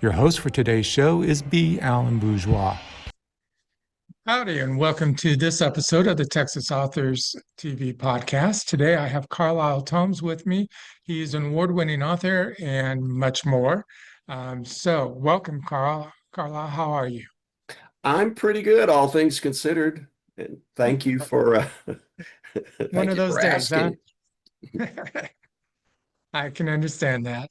Your host for today's show is B. Alan Bourgeois. Howdy, and welcome to this episode of the Texas Authors TV podcast. Today I have Karlyle Tomms with me. He's an award-winning author and much more. Welcome, Karlyle, how are you? I'm pretty good, all things considered. And thank you for One thank of you those for days, huh? asking. I can understand that.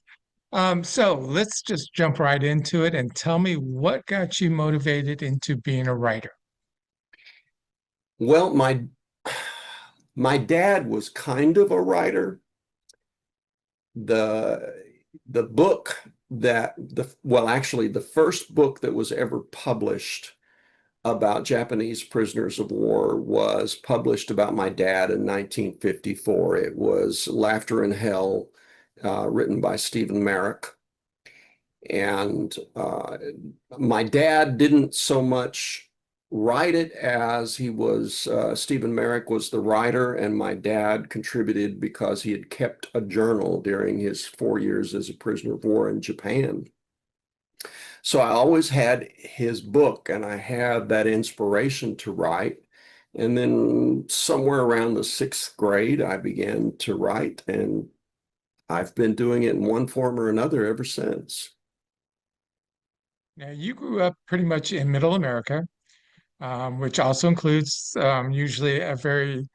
So let's just jump right into it and tell me what got you motivated into being a writer. Well, my dad was kind of a writer. The the book that the well, actually, the first book that was ever published about Japanese prisoners of war was published about my dad in 1954. It was Laughter in Hell, written by Stephen Merrick. And my dad didn't so much write it as he was, Stephen Merrick was the writer, and my dad contributed because he had kept a journal during his 4 years as a prisoner of war in Japan. So I always had his book and I had that inspiration to write. And then somewhere around the sixth grade, I began to write, and I've been doing it in one form or another ever since. Now, you grew up pretty much in Middle America, which also includes usually a very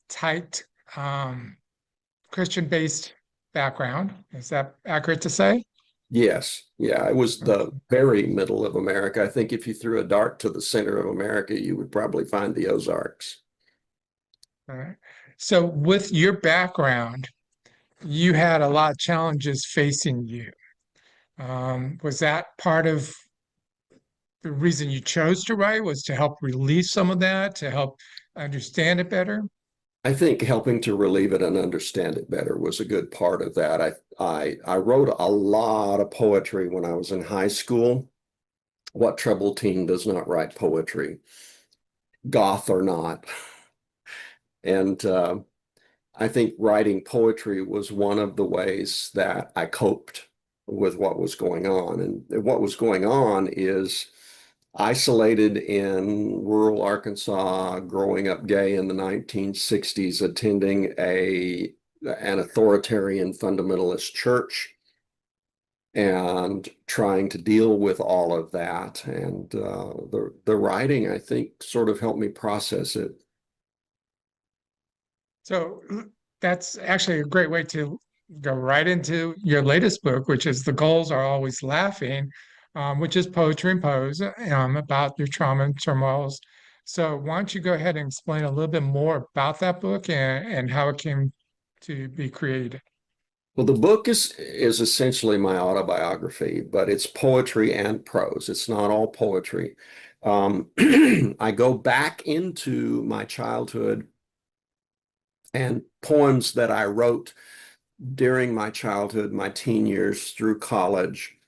tight Christian-based background. Is that accurate to say? Yes, yeah, it was the Okay. very middle of America. I think if you threw a dart to the center of America, you would probably find the Ozarks. All right. So, with your background, you had a lot of challenges facing you. Was that part of the reason you chose to write was to help release some of that, to help understand it better? I think helping to relieve it and understand it better was a good part of that. I wrote a lot of poetry when I was in high school. What troubled teen does not write poetry, goth or not? And I think writing poetry was one of the ways that I coped with what was going on. And what was going on is isolated in rural Arkansas, growing up gay in the 1960s, attending an authoritarian fundamentalist church and trying to deal with all of that. And the writing, I think, sort of helped me process it. So that's actually a great way to go right into your latest book, which is The Goals Are Always Laughing, which is poetry and prose about your trauma and turmoils. So why don't you go ahead and explain a little bit more about that book and how it came to be created? Well, the book is essentially my autobiography, but it's poetry and prose. It's not all poetry. Um, I go back into my childhood and poems that I wrote during my childhood, my teen years through college.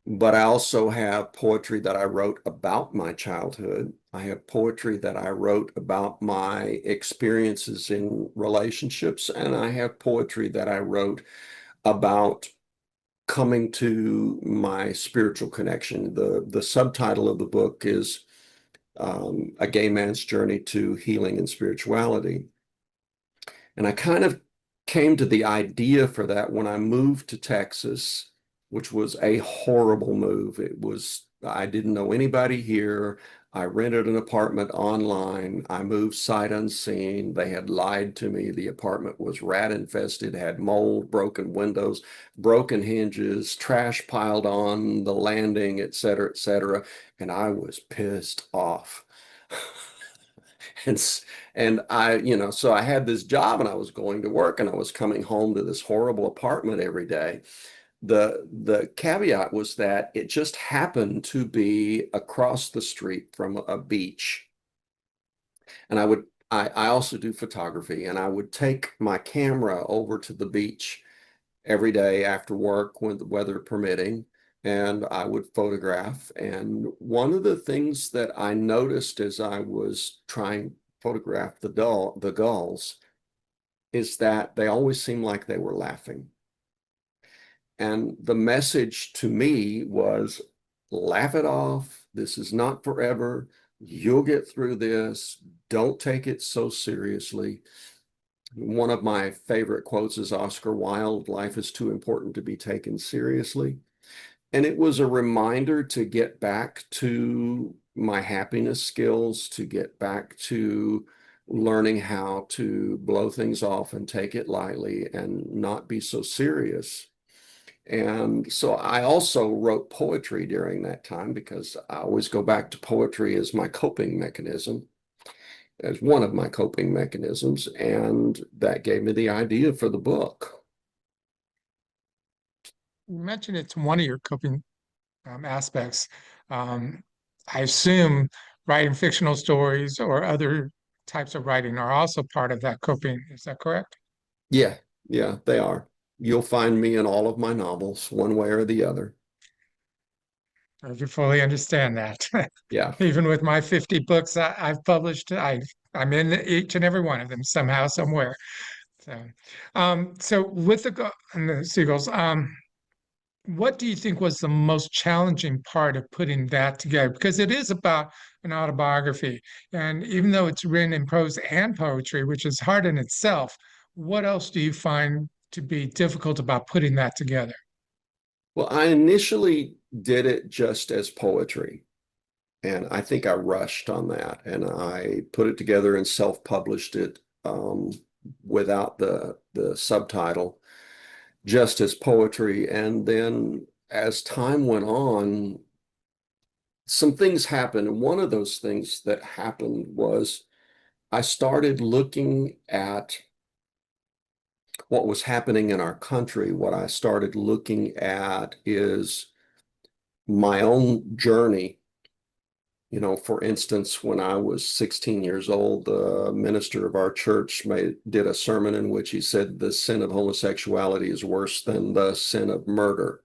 But I also have poetry that I wrote about my childhood. I have poetry that I wrote about my experiences in relationships, and I have poetry that I wrote about coming to my spiritual connection. The subtitle of the book is A Gay Man's Journey to Healing and Spirituality. And I kind of came to the idea for that when I moved to Texas, which was a horrible move. I didn't know anybody here. I rented an apartment online. I moved sight unseen. They had lied to me. The apartment was rat infested, had mold, broken windows, broken hinges, trash piled on the landing, et cetera, et cetera. And I was pissed off. And and so I had this job and I was going to work and I was coming home to this horrible apartment every day. The caveat was that it just happened to be across the street from a beach. And I also do photography, and I would take my camera over to the beach every day after work when the weather permitting, and I would photograph. And one of the things that I noticed as I was trying to photograph the gulls is that they always seemed like they were laughing. And the message to me was laugh it off. This is not forever. You'll get through this. Don't take it so seriously. One of my favorite quotes is Oscar Wilde, life is too important to be taken seriously. And it was a reminder to get back to my happiness skills, to get back to learning how to blow things off and take it lightly and not be so serious. And so I also wrote poetry during that time because I always go back to poetry as my coping mechanism, as one of my coping mechanisms. And that gave me the idea for the book. You mentioned it's one of your coping aspects. Um, I assume writing fictional stories or other types of writing are also part of that coping. Is that correct? Yeah, yeah, they are. You'll find me in all of my novels, one way or the other. I do fully understand that. Yeah. Even with my 50 books I've published, I'm in each and every one of them somehow, somewhere. So, so with and the seagulls, what do you think was the most challenging part of putting that together? Because it is about an autobiography, and even though it's written in prose and poetry, which is hard in itself, what else do you find to be difficult about putting that together? Well, I initially did it just as poetry, and I think I rushed on that, and I put it together and self-published it without the subtitle, just as poetry. And then as time went on, some things happened. And one of those things that happened was I started looking at what was happening in our country. What I started looking at is my own journey. You know, for instance, when I was 16 years old, the minister of our church did a sermon in which he said the sin of homosexuality is worse than the sin of murder.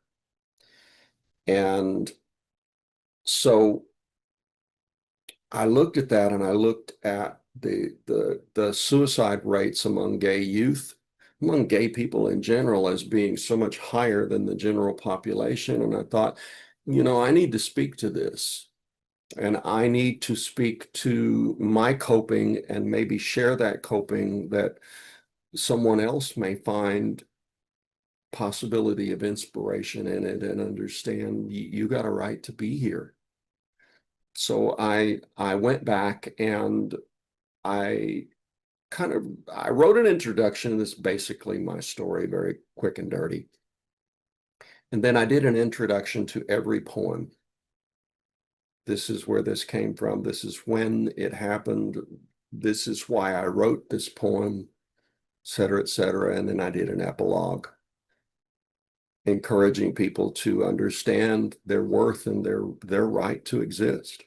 And so I looked at that and I looked at the suicide rates among gay youth, among gay people in general, as being so much higher than the general population. And I thought, you know, I need to speak to this. And I need to speak to my coping and maybe share that coping that someone else may find possibility of inspiration in it and understand you got a right to be here. So I went back and I I wrote an introduction. This is basically my story, very quick and dirty. And then I did an introduction to every poem. This is where this came from. This is when it happened. This is why I wrote this poem, et cetera, et cetera. And then I did an epilogue, encouraging people to understand their worth and their right to exist.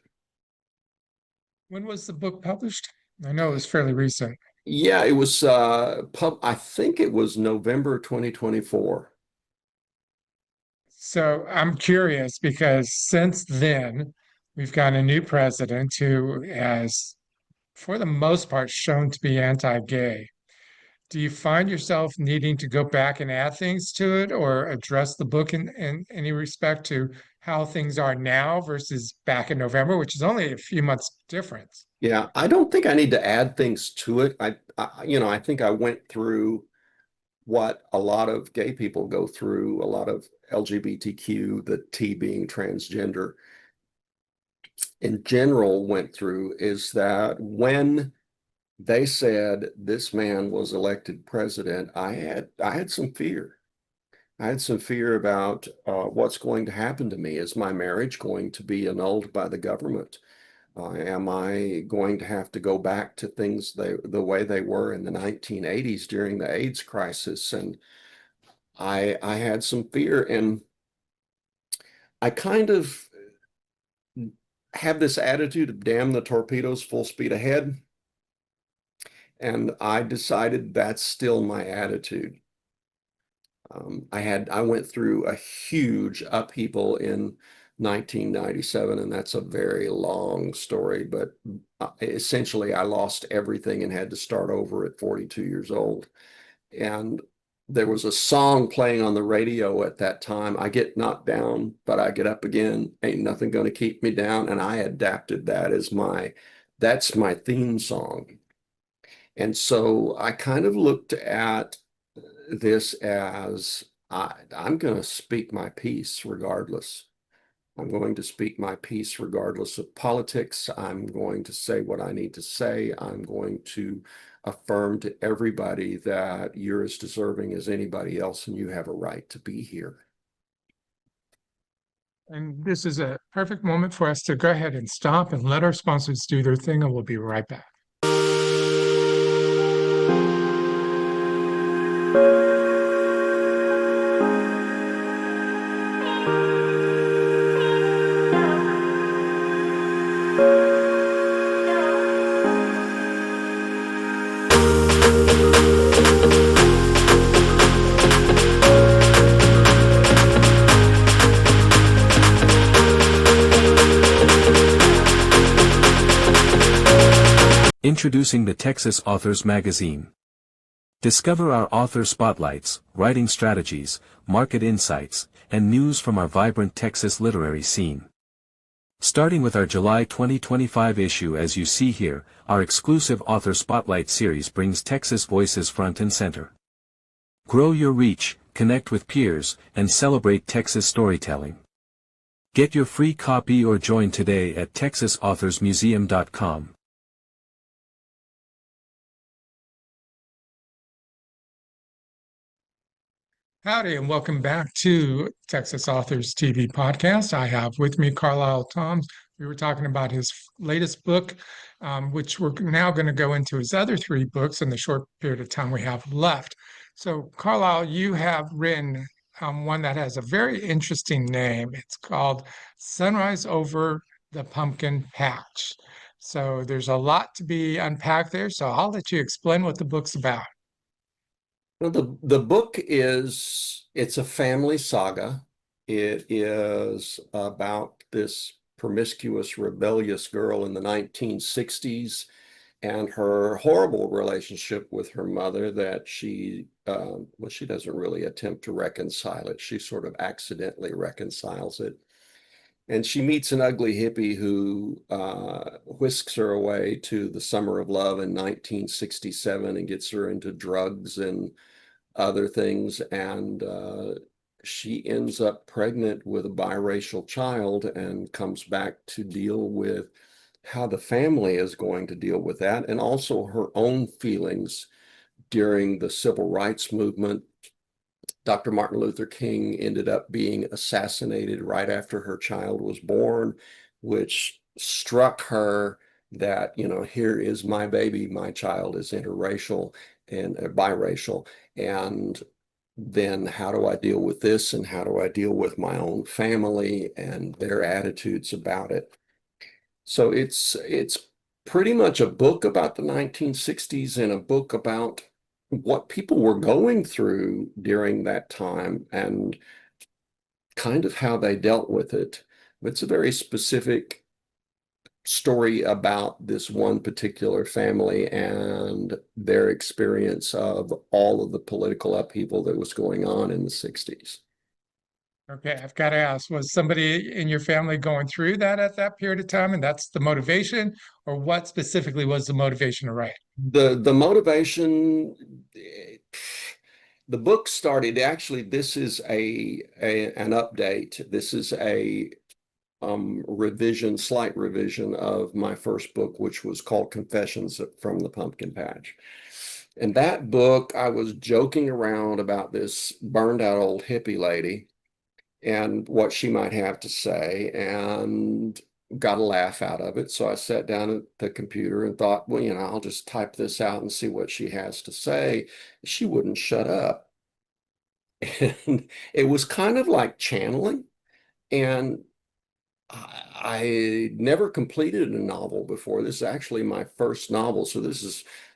When was the book published? I know it was fairly recent. Yeah, it was I think it was November 2024. So I'm curious because since then, we've got a new president who has, for the most part, shown to be anti-gay. Do you find yourself needing to go back and add things to it or address the book in any respect to how things are now versus back in November, which is only a few months difference? Yeah, I don't think I need to add things to it. You know, I think I went through what a lot of gay people go through, a lot of LGBTQ, the T being transgender in general went through, is that when they said this man was elected president, I had some fear. I had some fear about what's going to happen to me. Is my marriage going to be annulled by the government? Am I going to have to go back to things the way they were in the 1980s during the AIDS crisis? And I had some fear, and I kind of have this attitude of damn the torpedoes, full speed ahead. And I decided that's still my attitude. I went through a huge upheaval in 1997, and that's a very long story, but essentially I lost everything and had to start over at 42 years old. And there was a song playing on the radio at that time. I get knocked down, but I get up again. Ain't nothing gonna keep me down. And I adapted that as that's my theme song. And so I kind of looked at this as I'm going to speak my piece regardless. I'm going to speak my piece regardless of politics. I'm going to say what I need to say. I'm going to affirm to everybody that you're as deserving as anybody else and you have a right to be here. And this is a perfect moment for us to go ahead and stop and let our sponsors do their thing, and we'll be right back. Introducing the Texas Authors Magazine. Discover our author spotlights, writing strategies, market insights, and news from our vibrant Texas literary scene. Starting with our July 2025 issue, as you see here, our exclusive Author Spotlight series brings Texas voices front and center. Grow your reach, connect with peers, and celebrate Texas storytelling. Get your free copy or join today at texasauthorsmuseum.com. Howdy, and welcome back to Texas Authors TV podcast. I have with me Karlyle Tomms. We were talking about his latest book, which we're now going to go into his other three books in the short period of time we have left. So, Karlyle, you have written one that has a very interesting name. It's called Sunrise Over the Pumpkin Patch. So, there's a lot to be unpacked there. So, I'll let you explain what the book's about. Well, the book it's a family saga. It is about this promiscuous, rebellious girl in the 1960s and her horrible relationship with her mother that well, she doesn't really attempt to reconcile it. She sort of accidentally reconciles it. And she meets an ugly hippie who whisks her away to the summer of love in 1967 and gets her into drugs and other things. And she ends up pregnant with a biracial child and comes back to deal with how the family is going to deal with that, and also her own feelings during the civil rights movement. Dr. Martin Luther King ended up being assassinated right after her child was born, which struck her that, here is my baby, my child is interracial and biracial. And then how do I deal with this? And how do I deal with my own family and their attitudes about it? So it's pretty much a book about the 1960s and a book about what people were going through during that time and kind of how they dealt with it. It's a very specific story about this one particular family and their experience of all of the political upheaval that was going on in the 60s. Okay, I've got to ask, was somebody in your family going through that at that period of time, and that's the motivation, or what specifically was the motivation to write? The motivation, the book started, actually, this is an update. This is a slight revision of my first book, which was called Confessions from the Pumpkin Patch. In that book, I was joking around about this burned out old hippie lady and what she might have to say, and got a laugh out of it. So I sat down at the computer and thought, well, I'll just type this out and see what she has to say. She wouldn't shut up. And it was kind of like channeling. And I never completed a novel before. This is actually my first novel. So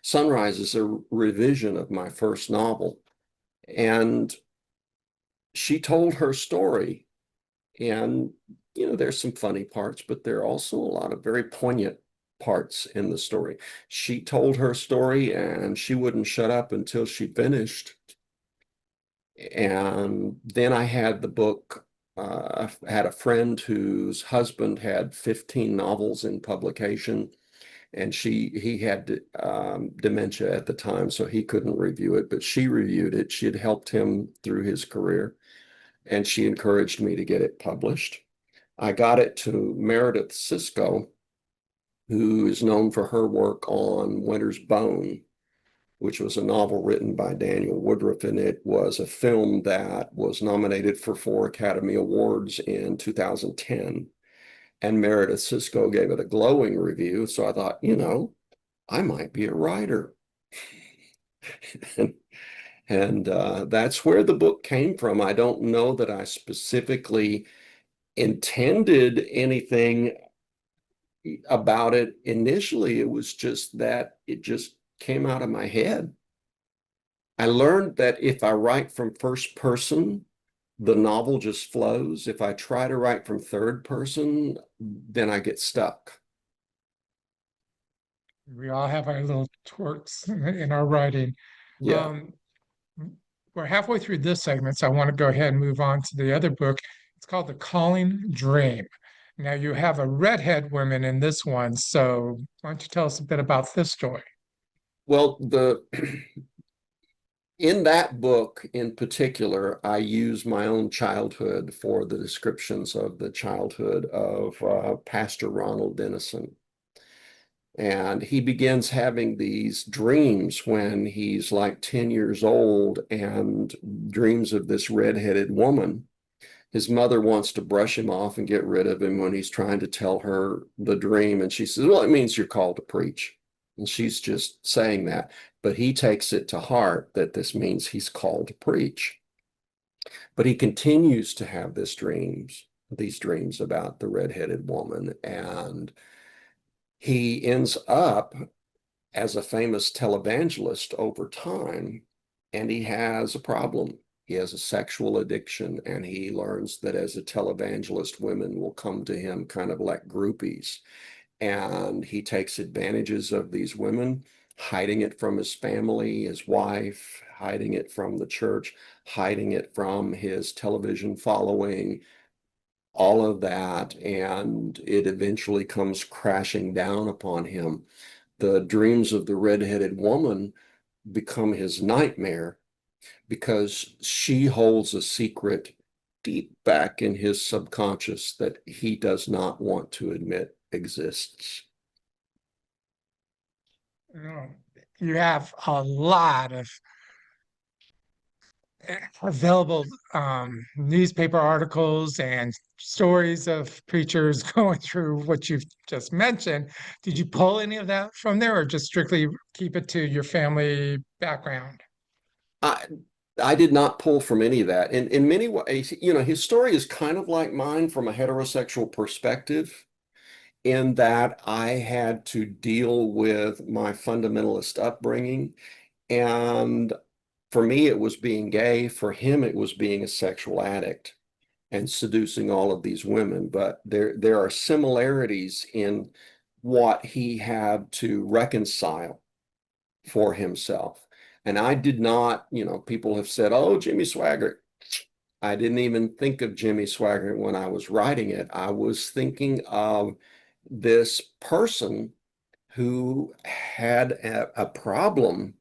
Sunrise is a revision of my first novel. And she told her story. And, there's some funny parts, but there are also a lot of very poignant parts in the story. She told her story and she wouldn't shut up until she finished. And then I had the book, I had a friend whose husband had 15 novels in publication, and he had dementia at the time, so he couldn't review it, but she reviewed it. She had helped him through his career, and she encouraged me to get it published. I got it to Meredith Sisko, who is known for her work on Winter's Bone, which was a novel written by Daniel Woodruff, and it was a film that was nominated for 4 Academy Awards in 2010. And Meredith Sisko gave it a glowing review, so I thought, I might be a writer. and that's where the book came from. I don't know that I specifically intended anything about it initially. It was just that it just came out of my head. I learned that if I write from first person, the novel just flows. If I try to write from third person, then I get stuck. We all have our little quirks in our writing. Yeah. Um, we're halfway through this segment, so I want to go ahead and move on to the other book. It's called The Calling Dream. Now, you have a redhead woman in this one, so why don't you tell us a bit about this story? Well, in that book in particular, I use my own childhood for the descriptions of the childhood of Pastor Ronald Dennison. And he begins having these dreams when he's like 10 years old, and dreams of this redheaded woman. His mother wants to brush him off and get rid of him when he's trying to tell her the dream. And she says, well, it means you're called to preach. And she's just saying that. But he takes it to heart that this means he's called to preach. But he continues to have these dreams about the redheaded woman. And he ends up as a famous televangelist over time, and he has a problem. He has a sexual addiction, and he learns that as a televangelist, women will come to him kind of like groupies. And he takes advantages of these women, hiding it from his family, his wife, hiding it from the church, hiding it from his television following, all of that. And it eventually comes crashing down upon him. The dreams of the redheaded woman become his nightmare because she holds a secret deep back in his subconscious that he does not want to admit exists. You you have a lot of available newspaper articles and stories of preachers going through what you've just mentioned. Did you pull any of that from there, or just strictly keep it to your family background? I I did not pull from any of that. In many ways, his story is kind of like mine from a heterosexual perspective, in that I had to deal with my fundamentalist upbringing. And for me, it was being gay. For him, it was being a sexual addict and seducing all of these women. But there are similarities in what he had to reconcile for himself. And I did not, people have said, oh, Jimmy Swaggart. I didn't even think of Jimmy Swaggart when I was writing it. I was thinking of this person who had a problem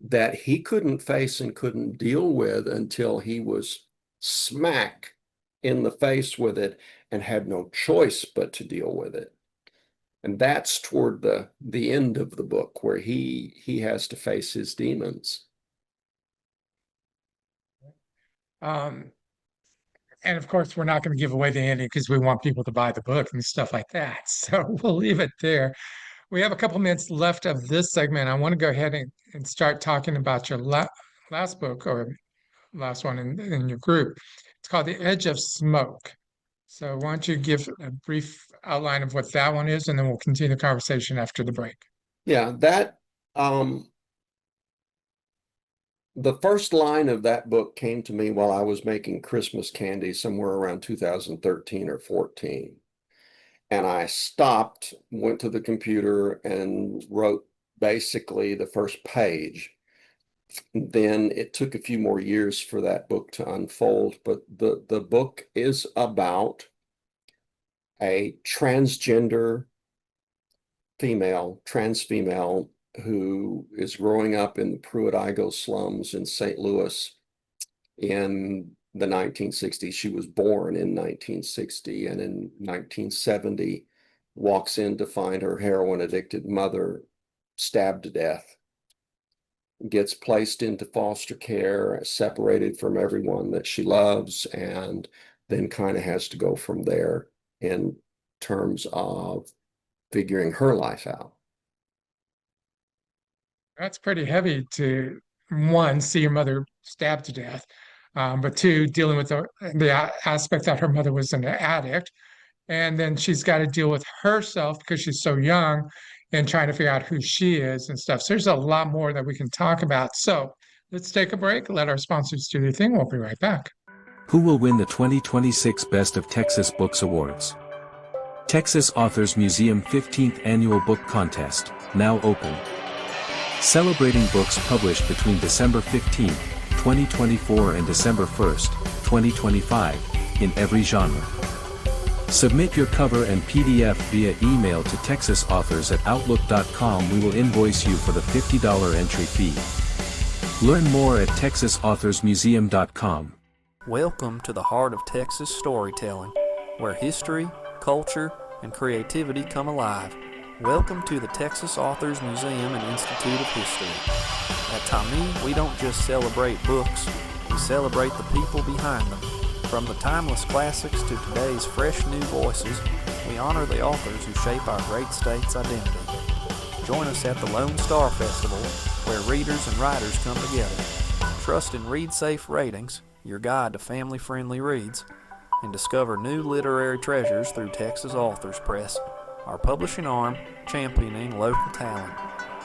that he couldn't face and couldn't deal with until he was smack in the face with it and had no choice but to deal with it. And that's toward the end of the book, where he has to face his demons. Um, and of course, we're not going to give away the ending because we want people to buy the book and stuff like that. So we'll leave it there. We have a couple minutes left of this segment. I want to go ahead and start talking about your last book, or last one in your group. It's called The Edge of Smoke. So why don't you give a brief outline of what that one is, and then we'll continue the conversation after the break. Yeah, um the first line of that book came to me while I was making Christmas candy somewhere around 2013 or 14. And I stopped, went to the computer, and wrote basically the first page. Then it took a few more years for that book to unfold, but the book is about a transgender trans female who is growing up in the Pruitt-Igoe slums in St. Louis in the 1960s. She was born in 1960, and in 1970 walks in to find her heroin addicted mother stabbed to death, gets placed into foster care, separated from everyone that she loves, and then kind of has to go from there in terms of figuring her life out. That's pretty heavy to, one, see your mother stabbed to death, but two, dealing with the aspect that her mother was an addict. And then she's got to deal with herself because she's so young and trying to figure out who she is and stuff. So there's a lot more that we can talk about. So let's take a break, let our sponsors do their thing. We'll be right back. Who will win the 2026 Best of Texas Books Awards? Texas Authors Museum 15th Annual Book Contest, now open. Celebrating books published between December 15, 2024 and December 1st, 2025, in every genre. Submit your cover and PDF via email to texasauthors@outlook.com. We will invoice you for the $50 entry fee. Learn more at texasauthors.museum.com. Welcome to the heart of Texas storytelling, where history, culture, and creativity come alive. Welcome to the Texas Authors Museum and Institute of History. At Tommy, we don't just celebrate books, we celebrate the people behind them. From the timeless classics to today's fresh new voices, we honor the authors who shape our great state's identity. Join us at the Lone Star Festival, where readers and writers come together. Trust in Read Safe Ratings, your guide to family-friendly reads, and discover new literary treasures through Texas Authors Press, our publishing arm championing local talent.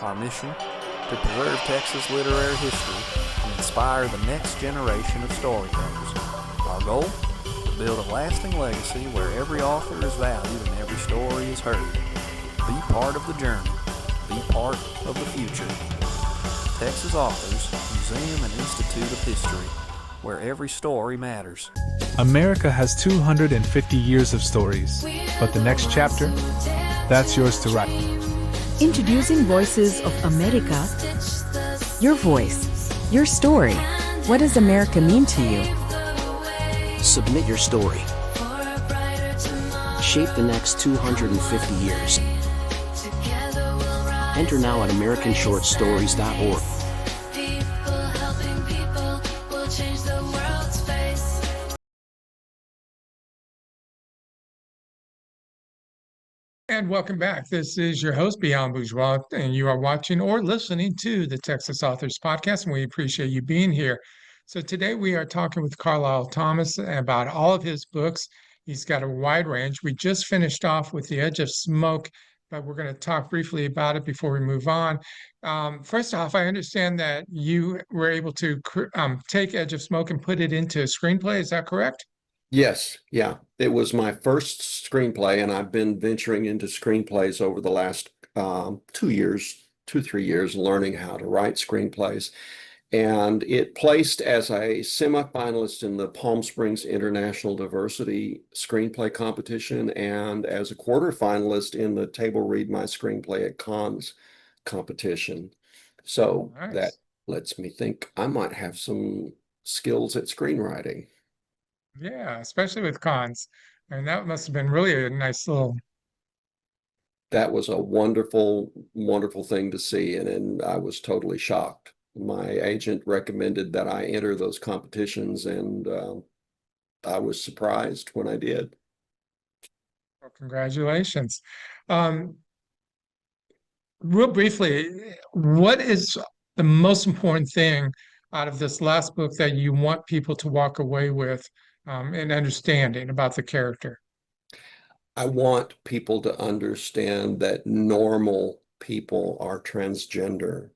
Our mission? To preserve Texas literary history and inspire the next generation of storytellers. Our goal? To build a lasting legacy where every author is valued and every story is heard. Be part of the journey. Be part of the future. Texas Authors, Museum and Institute of History, where every story matters. America has 250 years of stories, but the next chapter? That's yours to write. Introducing Voices of America. Your voice, your story. What does America mean to you? Submit your story. Shape the next 250 years. Enter now at AmericanShortStories.org. And welcome back. This is your host, Beyond Bourgeois, and you are watching or listening to the Texas Authors Podcast, and we appreciate you being here. So today we are talking with Karlyle Tomms about all of his books. He's got a wide range. We just finished off with The Edge of Smoke, but we're going to talk briefly about it before we move on. First off, I understand that you were able to take Edge of Smoke and put it into a screenplay. Is that correct? Yes, yeah. It was my first screenplay, and I've been venturing into screenplays over the last 3 years, learning how to write screenplays. And it placed as a semi-finalist in the Palm Springs International Diversity Screenplay Competition and as a quarterfinalist in the Table Read My Screenplay at Cannes competition. So Nice. that lets me think I might have some skills at screenwriting. Yeah, especially with cons. And that must have been really a nice little. That was a wonderful, wonderful thing to see, and I was totally shocked. My agent recommended that I enter those competitions, and I was surprised when I did. Well, congratulations. Um, Real briefly, what is the most important thing out of this last book that you want people to walk away with and understanding about the character? I want people to understand that normal people are transgender,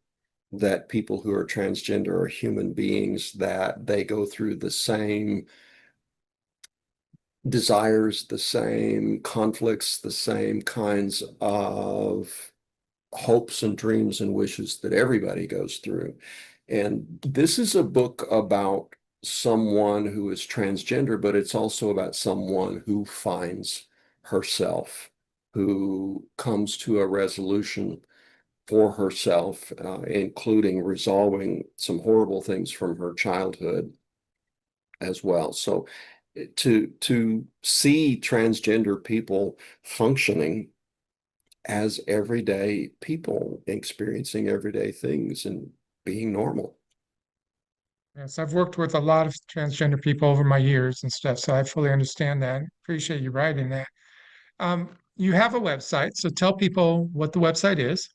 that people who are transgender are human beings, that they go through the same desires, the same conflicts, the same kinds of hopes and dreams and wishes that everybody goes through. And this is a book about someone who is transgender, but it's also about someone who finds herself, who comes to a resolution for herself, including resolving some horrible things from her childhood as well. So to see transgender people functioning as everyday people, experiencing everyday things and being normal. Yes, I've worked with a lot of transgender people over my years and stuff, so I fully understand that. Appreciate you writing that. You have a website, so tell people what the website is.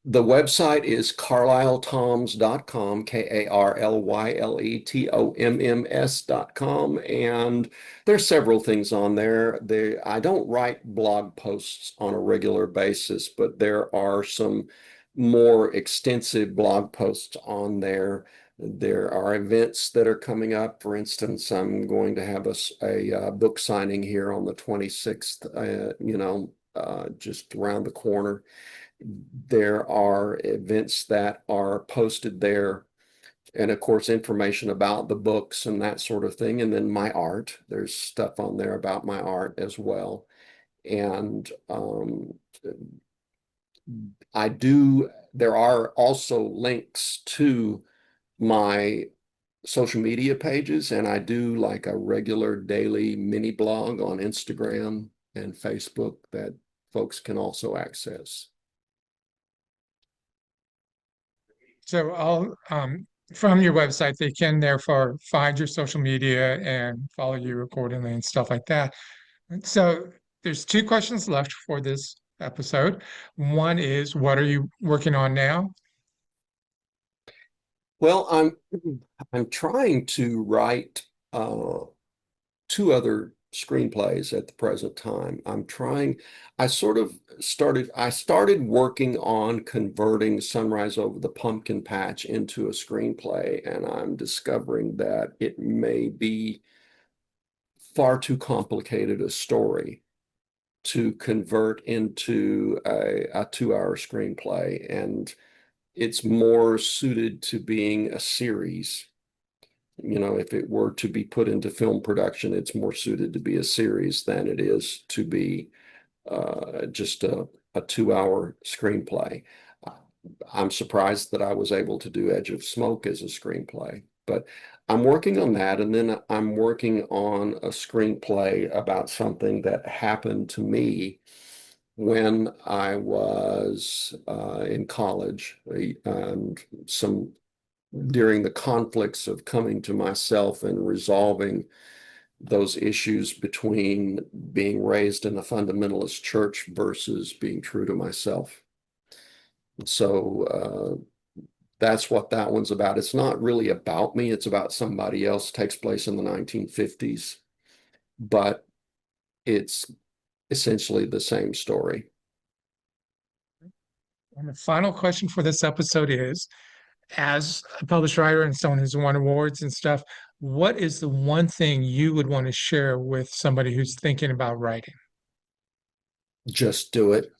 The website is karlyletomms.com, KarlyleTomms.com, and there's several things on there. I don't write blog posts on a regular basis, but there are some more extensive blog posts on there. There are events that are coming up. For instance, I'm going to have a book signing here on the 26th, just around the corner. There are events that are posted there, and of course, information about the books and that sort of thing. And then my art, there's stuff on there about my art as well. And there are also links to my social media pages, and I do like a regular daily mini blog on Instagram and Facebook that folks can also access. So I'll from your website, they can therefore find your social media and follow you accordingly and stuff like that. And so there's two questions left for this episode. One is, what are you working on now? Well, I'm trying to write two other screenplays at the present time. I started working on converting Sunrise Over the Pumpkin Patch into a screenplay, and I'm discovering that it may be far too complicated a story to convert into a 2-hour screenplay, and it's more suited to being a series. If it were to be put into film production, it's more suited to be a series than it is to be just a 2-hour screenplay. I'm surprised that I was able to do Edge of Smoke as a screenplay, but I'm working on that. And then I'm working on a screenplay about something that happened to me when I was in college, and during the conflicts of coming to myself and resolving those issues between being raised in a fundamentalist church versus being true to myself. So that's what that one's about. It's not really about me. It's about somebody else. It takes place in the 1950s, but it's essentially the same story. And the final question for this episode is, as a published writer and someone who's won awards and stuff, what is the one thing you would want to share with somebody who's thinking about writing? Just do it.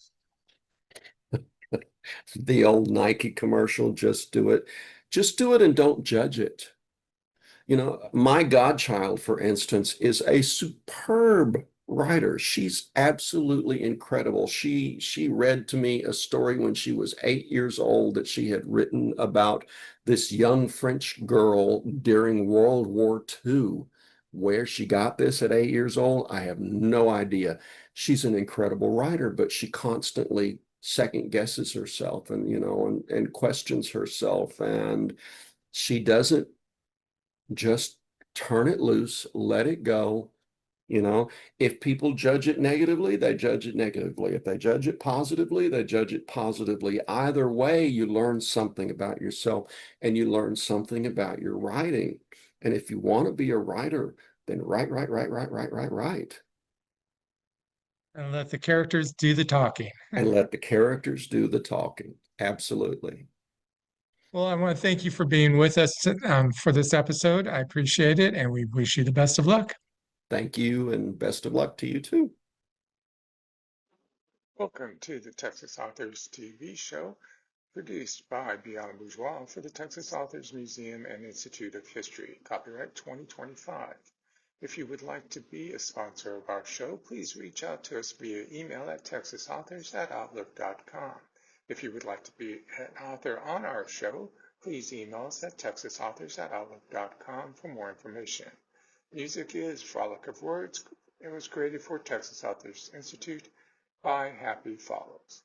The old Nike commercial, just do it. Just do it and don't judge it. My godchild, for instance, is a superb writer. She's absolutely incredible. She read to me a story when she was 8 years old that she had written about this young French girl during World War II. Where she got this at 8 years old, I have no idea. She's an incredible writer, but she constantly second guesses herself and questions herself, and she doesn't just turn it loose, let it go. If people judge it negatively, they judge it negatively. If they judge it positively, they judge it positively. Either way, you learn something about yourself and you learn something about your writing. And if you want to be a writer, then write. And let the characters do the talking. And let the characters do the talking. Absolutely. Well, I want to thank you for being with us for this episode. I appreciate it, and we wish you the best of luck. Thank you, and best of luck to you too. Welcome to the Texas Authors TV show. Produced by Beyond Bourgeois for the Texas Authors Museum and Institute of History. Copyright 2025. If you would like to be a sponsor of our show, please reach out to us via email at texasauthors@outlook.com. If you would like to be an author on our show, please email us at texasauthors@outlook.com for more information. Music is Frolic of Words. It was created for Texas Authors Institute by Happy Follows.